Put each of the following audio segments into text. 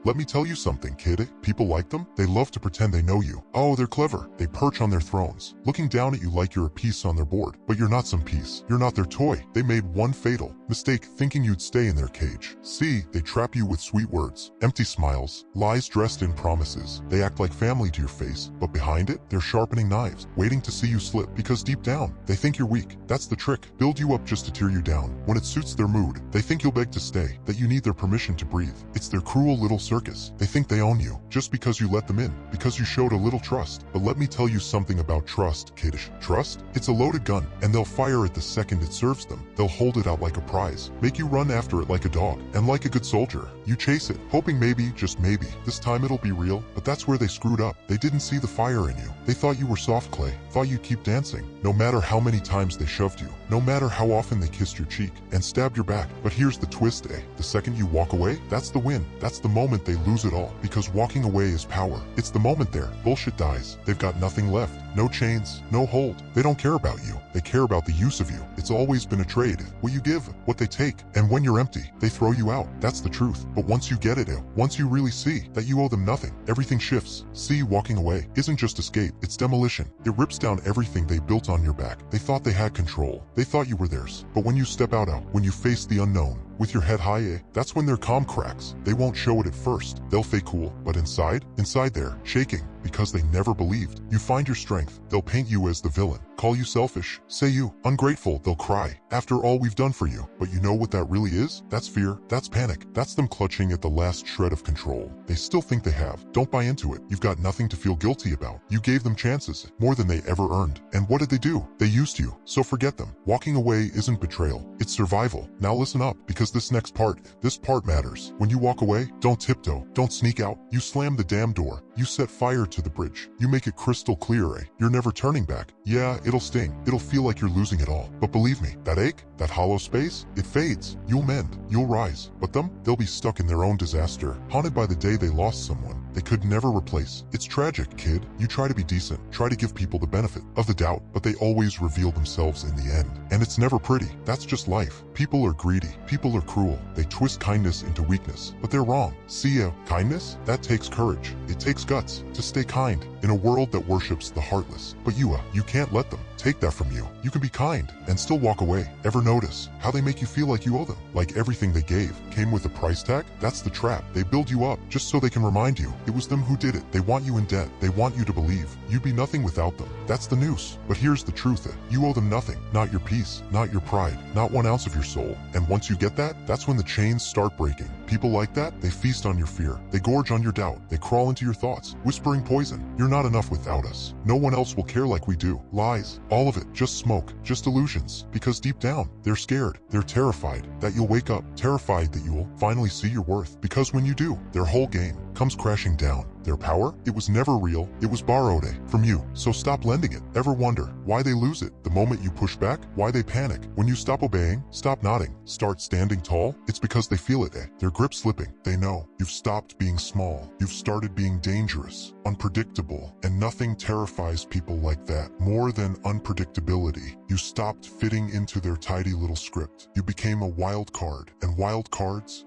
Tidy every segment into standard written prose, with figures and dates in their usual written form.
Let me tell you something, kid. People like them. They love to pretend they know you. Oh, they're clever. They perch on their thrones, looking down at you like you're a piece on their board. But you're not some piece. You're not their toy. They made one fatal mistake thinking you'd stay in their cage. See, they trap you with sweet words, empty smiles, lies dressed in promises. They act like family to your face, but behind it, they're sharpening knives, waiting to see you slip because deep down, they think you're weak. That's the trick. Build you up just to tear you down. When it suits their mood, they think you'll beg to stay, that you need their permission to breathe. It's their cruel little circus. They think they own you, just because you let them in, because you showed a little trust. But let me tell you something about trust, kiddish. Trust? It's a loaded gun, and they'll fire it the second it serves them. They'll hold it out like a prize, make you run after it like a dog, and like a good soldier, you chase it, hoping maybe, just maybe, this time it'll be real. But that's where they screwed up. They didn't see the fire in you. They thought you were soft clay, thought you'd keep dancing, no matter how many times they shoved you, no matter how often they kissed your cheek and stabbed your back. But here's the twist, the second you walk away, that's the win. That's the moment they lose it all, because walking away is power. It's the moment their bullshit dies. They've got nothing left. No chains, no hold. They don't care about you. They care about the use of you. It's always been a trade. What you give, what they take. And when you're empty, they throw you out. That's the truth. But once you get it, once you really see that you owe them nothing, everything shifts. See, walking away isn't just escape, it's demolition. It rips down everything they built on your back. They thought they had control. They thought you were theirs. But when you step out, when you face the unknown, with your head high, that's when their calm cracks. They won't show it at first. They'll fake cool, but inside they're shaking, because they never believed. You find your strength, they'll paint you as the villain, call you selfish, say you ungrateful, they'll cry, after all we've done for you. But you know what that really is? That's fear, that's panic, that's them clutching at the last shred of control. They still think they have. Don't buy into it. You've got nothing to feel guilty about. You gave them chances, more than they ever earned. And what did they do? They used you, so forget them. Walking away isn't betrayal, it's survival. Now listen up, because this next part, this part matters. When you walk away, don't tiptoe, don't sneak out. You slam the damn door. You set fire to the bridge. You make it crystal clear, You're never turning back. Yeah, it'll sting. It'll feel like you're losing it all. But believe me, that ache, that hollow space, it fades. You'll mend. You'll rise. But them, they'll be stuck in their own disaster, haunted by the day they lost someone they could never replace. It's tragic, kid. You try to be decent, try to give people the benefit of the doubt, but they always reveal themselves in the end. And it's never pretty. That's just life. People are greedy. People are cruel. They twist kindness into weakness, but they're wrong. See, kindness? That takes courage. It takes guts to stay kind in a world that worships the heartless. But you can't let them take that from you. You can be kind and still walk away. Ever notice how they make you feel like you owe them? Like everything they gave came with a price tag? That's the trap. They build you up just so they can remind you it was them who did it. They want you in debt. They want you to believe you'd be nothing without them. That's the noose. But here's the truth, you owe them nothing. Not your peace, not your pride, not 1 ounce of your soul. And once you get that, that's when the chains start breaking. People like that, they feast on your fear. They gorge on your doubt. They crawl into your thoughts, whispering poison. You're not enough without us. No one else will care like we do. Lies. All of it. Just smoke. Just illusions. Because deep down, they're scared. They're terrified that you'll wake up. Terrified that you'll finally see your worth. Because when you do, their whole game comes crashing down. Their power? It was never real. It was borrowed from you. So stop lending it. Ever wonder why they lose it the moment you push back? Why they panic? When you stop obeying, stop nodding, start standing tall? It's because they feel it, Their grip slipping. They know. You've stopped being small. You've started being dangerous, unpredictable, and nothing terrifies people like that more than unpredictability. You stopped fitting into their tidy little script. You became a wild card. And wild cards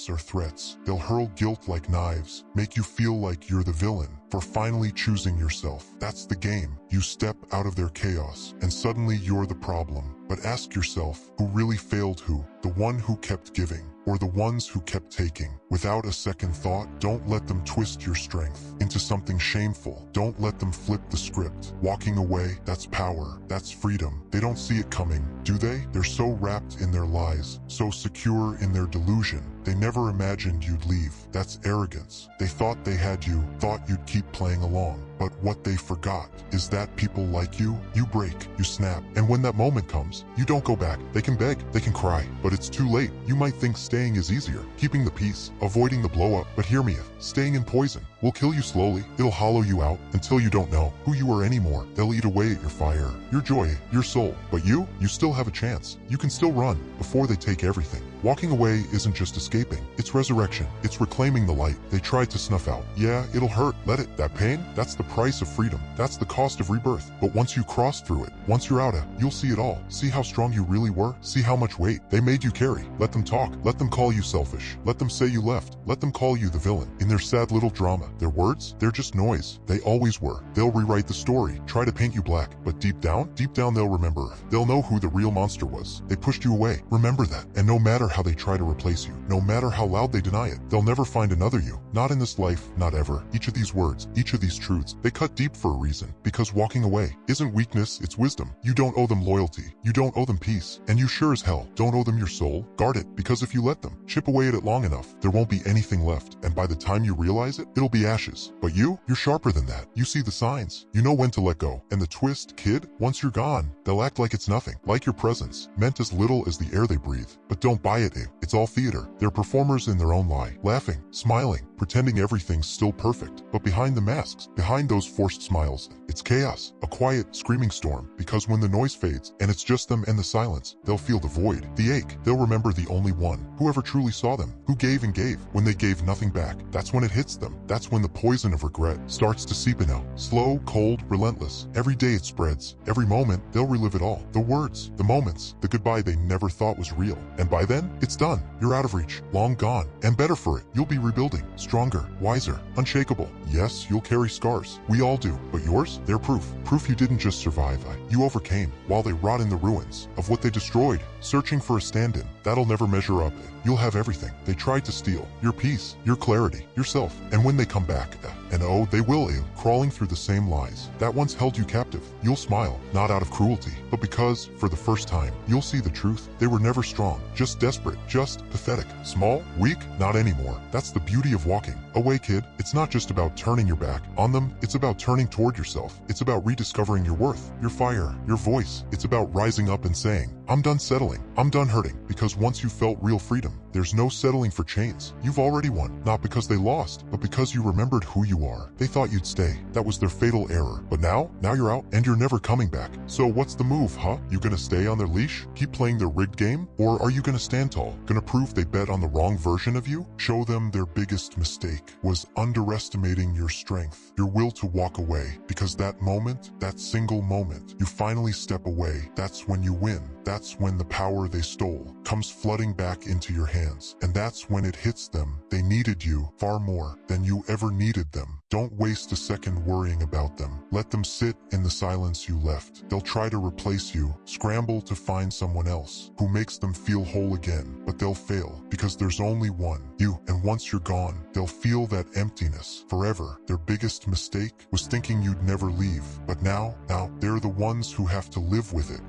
are threats. They'll hurl guilt like knives, make you feel like you're the villain for finally choosing yourself. That's the game. You step out of their chaos, and suddenly you're the problem. But ask yourself, who really failed who? The one who kept giving, or the ones who kept taking? Without a second thought, don't let them twist your strength into something shameful. Don't let them flip the script. Walking away, that's power, that's freedom. They don't see it coming, do they? They're so wrapped in their lies, so secure in their delusion. They never imagined you'd leave. That's arrogance. They thought they had you, thought you'd keep playing along. But what they forgot is that people like you break, you snap. And when that moment comes, you don't go back. They can beg, they can cry, but it's too late. You might think staying is easier, keeping the peace, avoiding the blow up. But hear me, staying in poison will kill you slowly. It'll hollow you out until you don't know who you are anymore. They'll eat away at your fire, your joy, your soul. But you still have a chance. You can still run before they take everything. Walking away isn't just escaping, it's resurrection. It's reclaiming the light they tried to snuff out. Yeah, it'll hurt. Let it. That pain, that's the price of freedom. That's the cost of rebirth. But once you cross through it, once you're out of, you'll see it all. See how strong you really were. See how much weight they made you carry. Let them talk. Let them call you selfish. Let them say you left. Let them call you the villain. In their sad little drama, their words, they're just noise. They always were. They'll rewrite the story, try to paint you black. But deep down they'll remember. They'll know who the real monster was. They pushed you away. Remember that. And no matter how they try to replace you, no matter how loud they deny it, they'll never find another you. Not in this life, not ever. Each of these words, each of these truths, they cut deep for a reason. Because walking away isn't weakness, it's wisdom. You don't owe them loyalty. You don't owe them peace. And you sure as hell don't owe them your soul. Guard it, because if you let them chip away at it long enough, there won't be anything left. And by the time you realize it, it'll be ashes. But you're sharper than that. You see the signs. You know when to let go. And the twist, kid, once you're gone, they'll act like it's nothing. Like your presence, meant as little as the air they breathe. But don't buy it, it's all theater. They're performers in their own lie. Laughing, smiling, pretending everything's still perfect. But behind the masks, behind those forced smiles, it's chaos. A quiet, screaming storm. Because when the noise fades, and it's just them and the silence, they'll feel the void, the ache. They'll remember the only one who ever truly saw them, who gave and gave when they gave nothing back. That's when it hits them. That's when the poison of regret starts to seep in out. Slow, cold, relentless. Every day it spreads. Every moment, they'll relive it all. The words, the moments, the goodbye they never thought was real. And by then, it's done. You're out of reach. Long gone. And better for it. You'll be rebuilding. Stronger. Wiser. Unshakable. Yes, you'll carry scars. We all do. But yours? They're proof. Proof you didn't just survive. You overcame. While they rot in the ruins of what they destroyed. Searching for a stand-in. That'll never measure up. You'll have everything they tried to steal. Your peace. Your clarity. Yourself. And when they come back, and oh, they will, crawling through the same lies that once held you captive, you'll smile, not out of cruelty, but because, for the first time, you'll see the truth. They were never strong, just desperate, just pathetic, small, weak, not anymore. That's the beauty of walking away, kid. It's not just about turning your back on them, it's about turning toward yourself. It's about rediscovering your worth, your fire, your voice. It's about rising up and saying, I'm done settling, I'm done hurting, because once you felt real freedom, there's no settling for chains. You've already won, not because they lost, but because you remembered who you are. They thought you'd stay. That was their fatal error. But now you're out, and you're never coming back. So what's the move, huh? You gonna stay on their leash? Keep playing their rigged game? Or are you gonna stand tall? Gonna prove they bet on the wrong version of you? Show them their biggest mistake was underestimating your strength, your will to walk away. Because that moment, that single moment, you finally step away, that's when you win. That's when the power they stole comes flooding back into your hands. And that's when it hits them. They needed you far more than you ever needed them. Don't waste a second worrying about them. Let them sit in the silence you left. They'll try to replace you, scramble to find someone else who makes them feel whole again. But they'll fail because there's only one, you. And once you're gone, they'll feel that emptiness forever. Their biggest mistake was thinking you'd never leave. But now they're the ones who have to live with it.